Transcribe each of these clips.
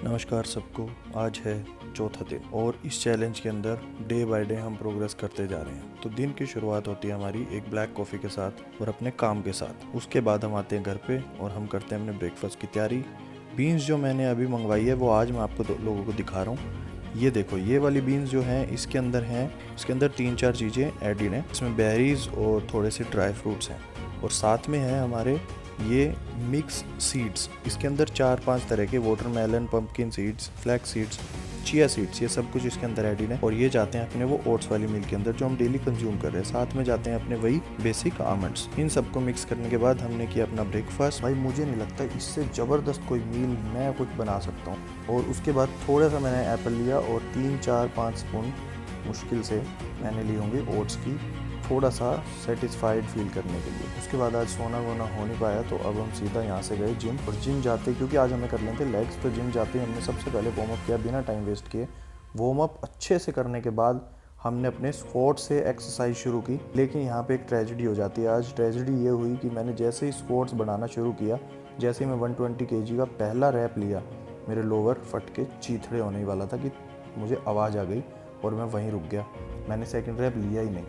नमस्कार सबको। आज है चौथा दिन और इस चैलेंज के अंदर डे बाय डे हम प्रोग्रेस करते जा रहे हैं। तो दिन की शुरुआत होती है हमारी एक ब्लैक कॉफ़ी के साथ और अपने काम के साथ। उसके बाद हम आते हैं घर पे और हम करते हैं अपने ब्रेकफास्ट की तैयारी। बीन्स जो मैंने अभी मंगवाई है वो आज मैं आपको लोगों को दिखा रहा हूँ। ये देखो, ये वाली बीन्स जो हैं इसके अंदर 3-4 चीज़ें एडिड हैं। इसमें बेरीज और थोड़े से ड्राई फ्रूट्स हैं और साथ में है हमारे ये मिक्स सीड्स। इसके अंदर 4-5 तरह के watermelon, pumpkin seeds, flax seeds, chia seeds, ये सब कुछ इसके अंदर एडिड है। और ये जाते हैं अपने वो ओट्स वाली मिल्क के अंदर जो हम डेली कंज्यूम कर रहे हैं। साथ में जाते हैं अपने वही बेसिक आमंड्स। इन सबको मिक्स करने के बाद हमने किया अपना ब्रेकफास्ट। भाई मुझे नहीं लगता इससे ज़बरदस्त कोई मील मैं कुछ बना सकता हूँ। और उसके बाद थोड़ा सा मैंने एप्पल लिया और 3-4-5 स्पून मुश्किल से मैंने ली होंगी ओट्स की, थोड़ा सा सेटिस्फाइड फील करने के लिए। उसके बाद आज सोना वोना हो नहीं पाया तो अब हम सीधा यहाँ से गए जिम। और जिम जाते, क्योंकि आज हमें कर लेते लेग्स, तो जिम जाते ही हमने सबसे पहले वार्म अप किया बिना टाइम वेस्ट किए। वार्म अप अच्छे से करने के बाद हमने अपने स्क्वाट से एक्सरसाइज शुरू की। लेकिन यहाँ पे एक ट्रेजेडी हो जाती है। आज ट्रेजेडी ये हुई कि मैंने जैसे ही स्क्वाट्स बढ़ाना शुरू किया, जैसे ही मैं 120 kg का पहला रैप लिया, मेरे लोअर फट के चीथड़े होने वाला था कि मुझे आवाज़ आ गई और मैं वहीं रुक गया। मैंने सेकंड रैप लिया ही नहीं।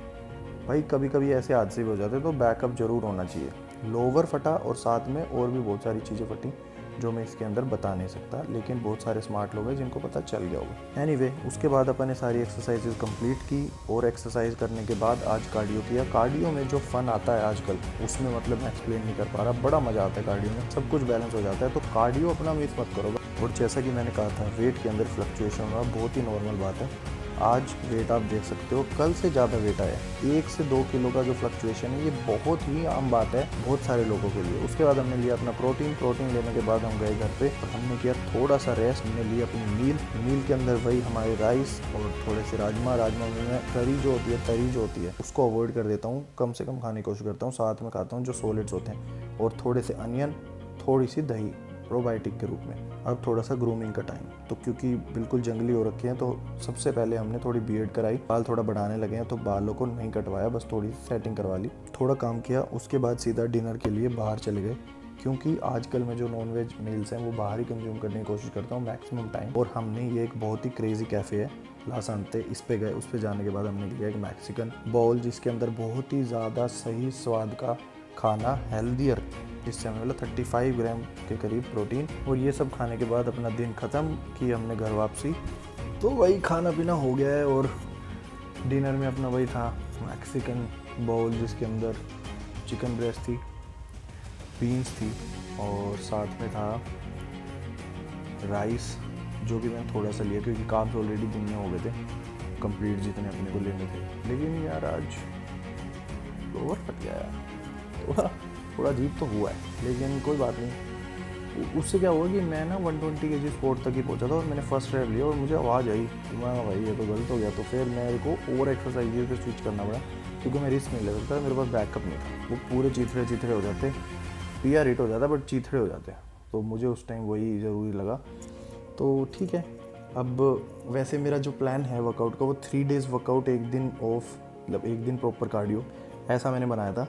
भाई कभी कभी ऐसे हादसे भी हो जाते हैं तो बैकअप जरूर होना चाहिए। लोअर फटा और साथ में और भी बहुत सारी चीज़ें फटी जो मैं इसके अंदर बता नहीं सकता, लेकिन बहुत सारे स्मार्ट लोग हैं जिनको पता चल गया होगा। एनीवे, उसके बाद अपन ने सारी एक्सरसाइजेज कंप्लीट की और एक्सरसाइज करने के बाद आज कार्डियो किया। कार्डियो में जो फन आता है आजकल, उसमें मतलब मैं एक्सप्लेन नहीं कर पा रहा। बड़ा मज़ा आता है कार्डियो में, सब कुछ बैलेंस हो जाता है। तो कार्डियो अपना मिस मत करो। और जैसा कि मैंने कहा था, वेट के अंदर फ्लक्चुएशन होना बहुत ही नॉर्मल बात है। आज वेट आप देख सकते हो कल से ज़्यादा वेट आया है। 1 से 2 किलो का जो फ्लक्चुएशन है ये बहुत ही आम बात है बहुत सारे लोगों के लिए। उसके बाद हमने लिया अपना प्रोटीन लेने के बाद हम गए घर पे और हमने किया थोड़ा सा रेस्ट। हमने लिया अपनी मील के अंदर वही हमारे राइस और थोड़े से राजमा में करी जो होती है, तरी जो होती है, उसको अवॉइड कर देता हूँ। कम से कम खाने की कोशिश करता हूँ। साथ में खाता हूँ जो सॉलिड्स होते हैं और थोड़े से अनियन, थोड़ी सी दही प्रोबायोटिक के रूप में। अब थोड़ा सा ग्रूमिंग का टाइम, तो क्योंकि बिल्कुल जंगली हो रखे हैं तो सबसे पहले हमने थोड़ी बियर्ड कराई। बाल थोड़ा बढ़ाने लगे हैं तो बालों को नहीं कटवाया, बस थोड़ी सेटिंग करवा ली, थोड़ा काम किया। उसके बाद सीधा डिनर के लिए बाहर चले गए, क्योंकि आजकल मैं जो नॉनवेज मील्स हैं वो बाहर ही कंज्यूम करने की कोशिश करता हूँ मैक्सिमम टाइम। और हमने ये एक बहुत ही क्रेजी कैफ़े है लासांते, इस पे गए। उस पे जाने के बाद हमने लिया एक मैक्सिकन बाउल जिसके अंदर बहुत ही ज़्यादा सही स्वाद का खाना, हेल्दियर, जिससे हमें मिला 35 ग्राम के करीब प्रोटीन। और ये सब खाने के बाद अपना दिन ख़त्म की हमने घर वापसी। तो वही खाना पीना हो गया है और डिनर में अपना वही था मैक्सिकन बाउल जिसके अंदर चिकन ब्रेस्ट थी, बीन्स थी और साथ में था राइस, जो कि मैंने थोड़ा सा लिया क्योंकि कार्ब्स ऑलरेडी दिन में हो गए थे कंप्लीट जितने अपने को लेने थे। लेकिन यार आज लोअर फट गया यार, थोड़ा अजीब तो हुआ है, लेकिन कोई बात नहीं। उससे क्या हुआ कि मैं ना 120 kg स्पोर्ट तक ही पहुंचा था और मैंने फर्स्ट रैप लिया और मुझे आवाज़ आई, मैं भाई ये तो गलत हो गया। तो फिर मेरे को और एक्सरसाइज पे स्विच करना पड़ा क्योंकि मैं रिस्क नहीं ले सकता, मेरे पास बैकअप नहीं था। वो पूरे चीथड़े हो जाते, PR हिट हो जाता बट चीथड़े हो जाते, तो मुझे उस टाइम वही ज़रूरी लगा। तो ठीक है, अब वैसे मेरा जो प्लान है वर्कआउट का वो 3 days वर्कआउट, 1 दिन ऑफ, मतलब 1 दिन प्रॉपर कार्डियो, ऐसा मैंने बनाया था।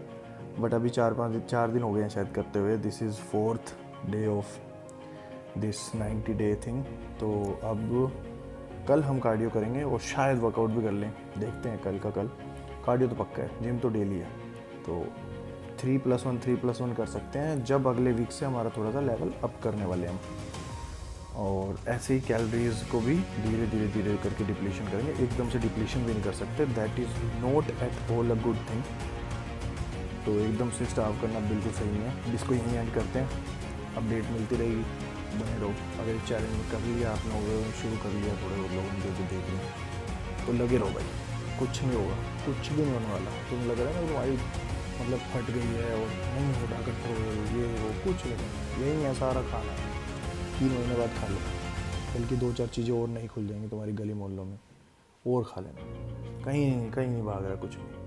बट अभी 4 दिन हो गए हैं शायद करते हुए। This is 4th day of this 90 day thing. तो अब कल हम कार्डियो करेंगे और शायद वर्कआउट भी कर लें, देखते हैं कल का कल। कार्डियो तो पक्का है, जिम तो डेली है, तो 3+1 कर सकते हैं जब अगले वीक से हमारा थोड़ा सा लेवल अप करने वाले हैं हम। और ऐसे ही कैलोरीज को भी धीरे करके डिप्लीशन करेंगे। एकदम से डिप्लीशन भी नहीं कर सकते, that is not at all a good thing. तो एकदम से स्टार्व करना बिल्कुल सही नहीं है। इसको यहीं एंड करते हैं, अपडेट मिलती रहेगी, बने रहो। अगर इस चैलेंज में कर लिया आप लोगों ने, शुरू कर लिया थोड़े बहुत लोगों ने जो देख रहे हैं, तो लगे रहो भाई, कुछ नहीं होगा, कुछ भी नहीं होने वाला। तुम्हें लग रहा है ना तुम्हारी मतलब फट गई है और नहीं हो रहा कंट्रोल, ये वो कुछ नहीं, यही है सारा खाना। 3 महीने बाद खा लो, बल्कि 2-4 चीज़ें और नहीं खुल जाएंगी तुम्हारी गली मोहल्लों में, और खा लेना। कहीं नहीं भाग रहा कुछ भी।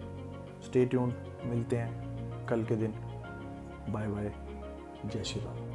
स्टे ट्यून्ड, मिलते हैं कल के दिन। बाय बाय, जय श्री राम।